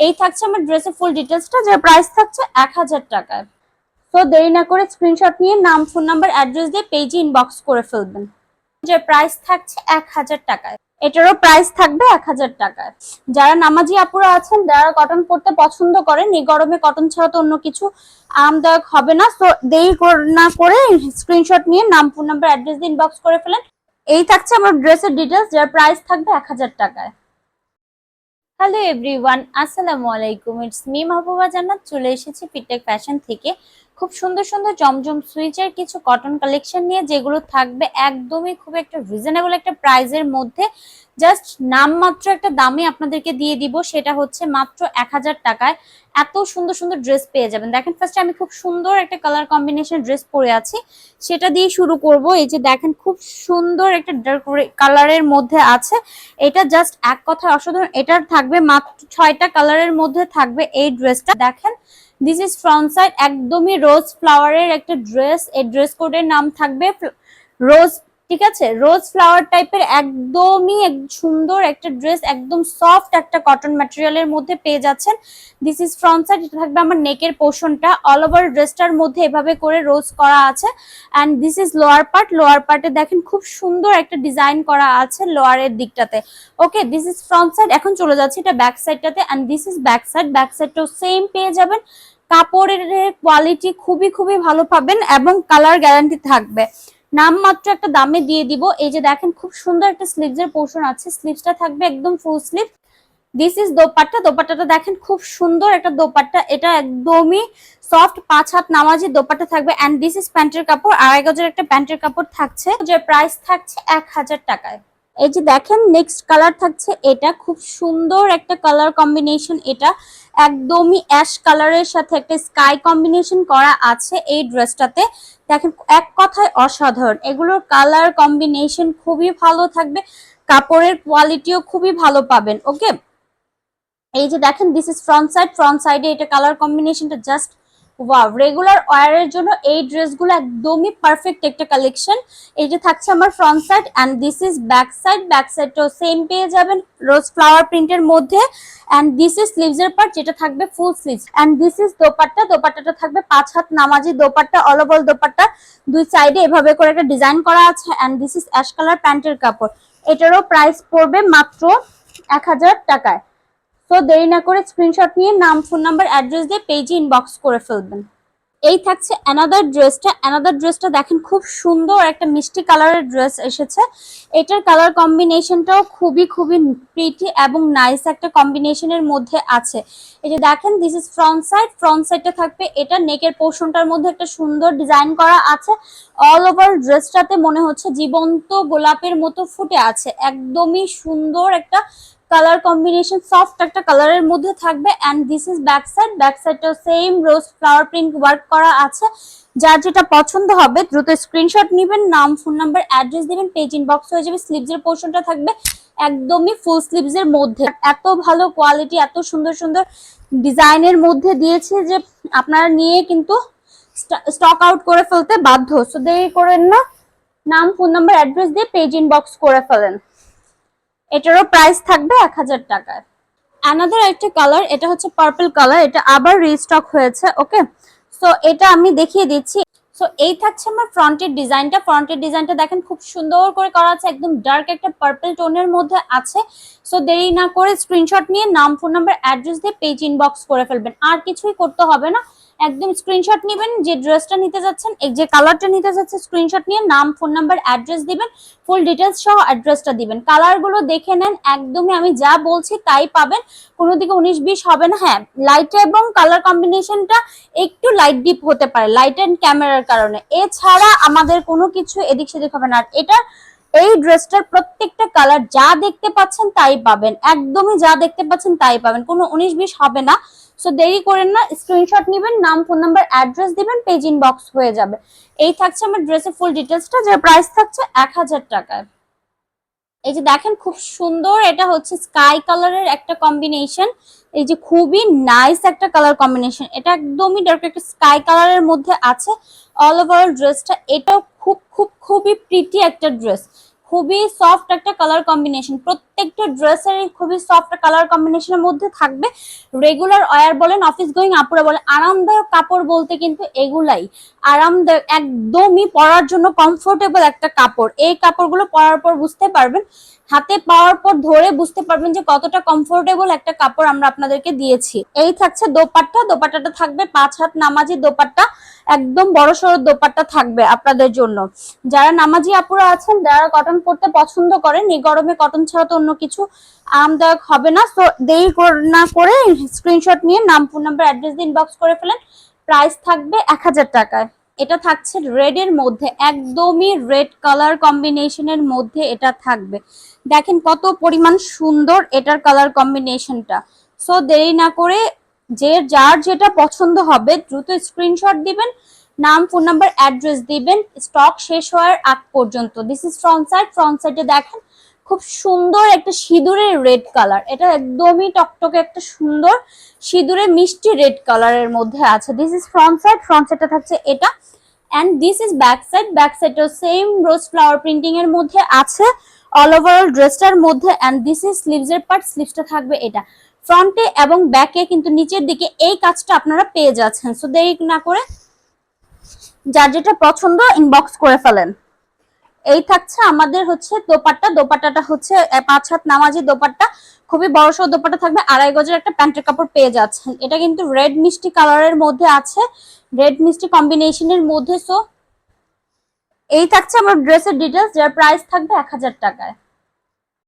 এই থাকছে আমার ড্রেসের ফুল ডিটেলসটা, যার প্রাইস থাকছে 1000 টাকায়। তো দেরি না করে স্ক্রিনশট নিয়ে নাম, ফোন নাম্বার, অ্যাড্রেস দিয়ে পেজে ইনবক্স করে ফেলবেন। যে প্রাইস থাকছে 1000 টাকায়, এটারও প্রাইস থাকবে 1000 টাকায়। যারা নামাজি আপুরা আছেন, যারা কটন পরতে পছন্দ করেন, এই গরমে কটন ছাড়া তো অন্য কিছু আরামদায়ক হবে না, তো দেরি না করে স্ক্রিনশট নিয়ে নাম, ফোন নাম্বার, অ্যাড্রেস দিয়ে ইনবক্স করে ফেলেন। এই থাকছে আমার ড্রেসের ডিটেলস, যার প্রাইস থাকবে 1000 টাকায়। হ্যালো এভরিওয়ান, আসসালামু আলাইকুম। ইটস মি মাহবুবা জান্নাত। চলে এসেছি ফিটটেক ফ্যাশন থেকে খুব সুন্দর সুন্দর জমজম সুইচের কিছু কটন কালেকশন নিয়ে, যেগুলো থাকবে একদমই খুব একটা রিজনেবল একটা প্রাইজের মধ্যে। জাস্ট নামমাত্র একটা দামে আপনাদেরকে দিয়ে দিব, সেটা হচ্ছে মাত্র 1000 টাকায়। এত সুন্দর সুন্দর ড্রেস পেয়ে যাবেন। দেখেন, ফার্স্টে আমি খুব সুন্দর একটা কালার কম্বিনেশন ড্রেস পরে আছি, সেটা দিয়ে শুরু করব। এই যে দেখেন, খুব সুন্দর একটা ডার্ক কালারের মধ্যে আছে। এটা জাস্ট এক কথায় অসাধারণ। এটার থাকবে মাত্র 6টা কালারের মধ্যে থাকবে এই ড্রেসটা। দেখেন, দিস ইজ ফ্রন্ট সাইড, একদমই রোজ ফ্লাওয়ারের একটা ড্রেস। এই ড্রেস কোডের নাম থাকবে রোজ, ঠিক আছে, রোজ ফ্লাওয়ার টাইপের একদমই সুন্দর একটা ড্রেস, একদম সফট একটা কটন ম্যাটেরিয়ালের মধ্যে পেয়ে যাচ্ছেন। This is front side. এটা থাকবে আমার নেকের পোর্শনটা, অল ওভার ড্রেসটার মধ্যে এভাবে করে রোজ করা আছে। And this is lower part. Lower পার্টে দেখেন খুব সুন্দর একটা ডিজাইন করা আছে লোয়ারের দিকটাতে। Okay, this is front side. এখন চলে যাচ্ছে এটা ব্যাক সাইডটাতে, and this is back side. Back সাইডটাও সেম পেয়ে যাবেন। কাপড়ের কোয়ালিটি খুবই খুবই ভালো পাবেন এবং কালার গ্যারান্টি থাকবে। নামমাত্র একটা দামে দিয়ে দিব। এই যে দেখেন, খুব সুন্দর একটা স্লিভসের পোর্শন আছে, স্লিভসটা থাকবে একদম full sleeve. This is dupatta. দোপাট্টাটা দেখেন, খুব সুন্দর একটা দোপাট্টা, এটা একদমই সফট 5 হাত নামাজি দোপাট্টা থাকবে। এন্ড দিস ইজ প্যান্টের কাপড়, 2.5 গজের একটা প্যান্টের কাপড় থাকছে, যে প্রাইস থাকছে 1000 টাকায়। এই যে দেখেন, নেক্সট কালার থাকছে এটা, খুব সুন্দর একটা কালার কম্বিনেশন। এটা একদমই অ্যাশ কালারের সাথে একটা স্কাই কম্বিনেশন করা আছে এই ড্রেসটাতে। দেখেন, এক কথায় অসাধারণ। এগুলোর কালার কম্বিনেশন খুবই ভালো থাকবে, কাপড়ের কোয়ালিটিও খুবই ভালো পাবেন। ওকে, এই যে দেখেন, this is front side. Front সাইডে এটা কালার কম্বিনেশনটা জাস্ট ওয়াও। রেগুলার ওয়্যারের জন্য এই ড্রেসগুলো একদমই পারফেক্ট একটা কালেকশন। এই যে থাকছে আমার front side, and this is back side. Back সাইডটাও সেম পেয়ে যাবেন রোজ ফ্লাওয়ার প্রিন্টের মধ্যে। অ্যান্ড দিস ইজ স্লিভসের পার্ট, যেটা থাকবে full sleeves. And this is dupatta. দোপাট্টাটা থাকবে 5 হাত নামাজি দোপাট্টা, অল ওভার দোপাট্টা, দুই সাইডে এভাবে করে একটা ডিজাইন করা আছে। And this is ash colour প্যান্টের কাপড়। এটারও প্রাইস পড়বে মাত্র 1000 টাকায়। তো দেরি না করে স্ক্রিনশট নিয়ে নাম, ফোন নাম্বার, অ্যাড্রেস দিয়ে পেজে ইনবক্স করে ফেলবেন। এই থাকছে অ্যানাদার ড্রেসটা। অ্যানাদার ড্রেসটা দেখেন, খুব সুন্দর একটা মিষ্টি কালারের ড্রেস এসেছে। এটার কালার কম্বিনেশনটাও খুবই খুবই প্রিটি এবং নাইস একটা কম্বিনেশনের মধ্যে আছে। এই যে দেখেন, this is front side. Front সাইডটা থাকবে এটা নেকের পোর্শনটার মধ্যে একটা সুন্দর ডিজাইন করা আছে। অল ওভার ড্রেসটাতে মনে হচ্ছে জীবন্ত গোলাপের মতো ফুটে আছে, একদমই সুন্দর একটা কালার কম্বিনেশন, সফট একটা কালারের মধ্যে থাকবে। And this is back side. Back সাইডটাও same rose flower print work করা আছে। যার যেটা পছন্দ হবে দ্রুত স্ক্রিনশট নেবেন, নাম, ফোন নাম্বার, অ্যাড্রেস দিবেন, পেজ ইনবক্স হয়ে যাবে। স্লিভসের পোর্শনটা থাকবে একদমই ফুল স্লিভসের মধ্যে। এত ভালো কোয়ালিটি, এত সুন্দর সুন্দর ডিজাইনের মধ্যে দিয়েছে যে আপনারা নিয়ে কিন্তু স্টক আউট করে ফেলতে বাধ্য। সো দেরি করেন না, নাম, ফোন নাম্বার, অ্যাড্রেস দিয়ে পেজ ইনবক্স করে ফেলেন। এটারও প্রাইস থাকবে 1000 টাকায়। অ্যানাদার একটা কালার, এটা হচ্ছে পার্পল কালার, এটা আবার রিস্টক হয়েছে। ওকে, সো এটা আমি দেখিয়ে দিচ্ছি। সো এই থাকছে আমার ফ্রন্টের ডিজাইনটা। ফ্রন্টের ডিজাইনটা দেখেন, খুব সুন্দর করে করা আছে, একদম ডার্ক একটা পার্পল টোনের মধ্যে আছে। সো দেরি না করে স্ক্রিনশট নিয়ে নাম, ফোন নাম্বার, অ্যাড্রেস দিয়ে পেজ ইনবক্স করে ফেলবেন। আর কিছুই করতে হবে না, একদম স্ক্রিনশট নেবেন, যে ড্রেসটা নিতে যাচ্ছেন, এই যে কালারটা নিতে যাচ্ছে, স্ক্রিনশট নিয়ে নাম, ফোন নাম্বার, অ্যাড্রেস দিবেন, ফুল ডিটেলস সহ অ্যাড্রেসটা দিবেন। কালারগুলো দেখে নেন, একদমই আমি যা বলছি তাই পাবেন, কোনো দিকে 19-20 হবে না। হ্যাঁ, লাইট এবং কালার কম্বিনেশনটা একটু লাইট ডিপ হতে পারে লাইট এন্ড ক্যামেরার কারণে, এছাড়া আমাদের কোনো কিছু এদিক সেদিক হবে না। আর এটা এই ড্রেসটার প্রত্যেকটা কালার যা দেখতে পাচ্ছেন তাই পাবেন, একদমই যা দেখতে পাচ্ছেন তাই পাবেন, কোনো 19-20 হবে না। সো দেরি করেন না, স্ক্রিনশট নেবেন, নাম, ফোন নাম্বার, অ্যাড্রেস দিবেন, পেজ ইনবক্স হয়ে যাবে। এই থাকছে আমার ড্রেসের ফুল ডিটেলসটা, যার প্রাইস থাকছে 1000 টাকায়। এই যে দেখেন, খুব সুন্দর, এটা হচ্ছে স্কাই কালারের একটা কম্বিনেশন। এই যে খুবই নাইস একটা কালার কম্বিনেশন, এটা একদমই ডার্ক একটা স্কাই কালারের মধ্যে আছে অল ওভার ড্রেসটা। এটাও খুব খুব খুবই প্রিটি একটা ড্রেস, খুবই সফট একটা কালার কম্বিনেশন, প্রত্যেকটা ড্রেসের খুবই সফট কালার কম্বিনেশনের মধ্যে থাকবে। রেগুলার ওয়্যার বলেন, অফিস গোয়িং আপুরা বলেন, আরামদায়ক কাপড় বলতে কিন্তু এগুলাই। আরামদায়ক, একদমই পরার জন্য কমফোর্টেবল একটা কাপড়। এই কাপড়গুলো পরার পর বুঝতে পারবেন, হাতে পাওয়ার পর ধরে বুঝতে পারবেন যে কতটা কমফোর্টেবল একটা কাপড় আমরা আপনাদেরকে দিয়েছি। এই থাকছে দোপাট্টা, দোপাট্টাটা থাকবে 5 হাত নামাজি দোপাট্টা, একদম বড় সড়ো দোপাট্টা থাকবে আপনাদের জন্য। যারা নামাজি আপুরা আছেন, যারা কটন পরতে পছন্দ করেন, এই গরমে কটন ছাড়া তো অন্য কিছু আরামদায়ক হবে না। সো দেরি না করে স্ক্রিনশট নিয়ে নাম, ফোন নাম্বার, অ্যাড্রেস দিয়ে ইনবক্স করে ফেলেন। প্রাইস থাকবে 1000 টাকায়। এটা থাকছে রেড এর মধ্যে, একদমই রেড কালার কম্বিনেশনের মধ্যে এটা থাকবে। দেখেন কত পরিমাণ সুন্দর এটার কালার কম্বিনেশনটা। সো দেরি না করে যার যেটা পছন্দ হবে দ্রুত স্ক্রিনশট দিবেন, নাম, ফোন নাম্বার, অ্যাড্রেস দিবেন স্টক শেষ হওয়ার আগ পর্যন্ত। This is front side. Front সাইডে দেখেন খুব সুন্দর একটা সিঁদুরের রেড কালার, এটা একদমই টকটকে একটা সুন্দর সিঁদুরে মিষ্টি রেড কালারের মধ্যে আছে। This is front side. Front সাইডটা থাকছে এটা, and this is back side. Back সাইডটাও সেম রোজ ফ্লাওয়ার প্রিন্টিং এর মধ্যে আছে অল ওভার ড্রেসটার মধ্যে। এন্ড দিস ইজ স্লিভস এর পার্ট, স্লিভসটা থাকবে এটা। ফ্রন্টে এবং ব্যাকে কিন্তু নিচের দিকে এই কাজটা আপনারা পেয়ে যাচ্ছেন। সো দেরি না করে যার যেটা পছন্দ ইনবক্স করে ফেলেন। এই থাকছে আমাদের হচ্ছে দোপাট্টা, দোপাট্টাটা হচ্ছে 5 হাত নামাজি দোপাট্টা, খুবই বড়সড় দোপাট্টা থাকবে। 2.5 গজের একটা প্যান্টের কাপড় পেয়ে যাচ্ছেন। এটা কিন্তু রেড মিষ্টি কালারের মধ্যে আছে, রেড মিষ্টি কম্বিনেশনের মধ্যে। সো এই থাকছে আমার ড্রেসের ডিটেলস, যার প্রাইস থাকবে 1000 টাকায়।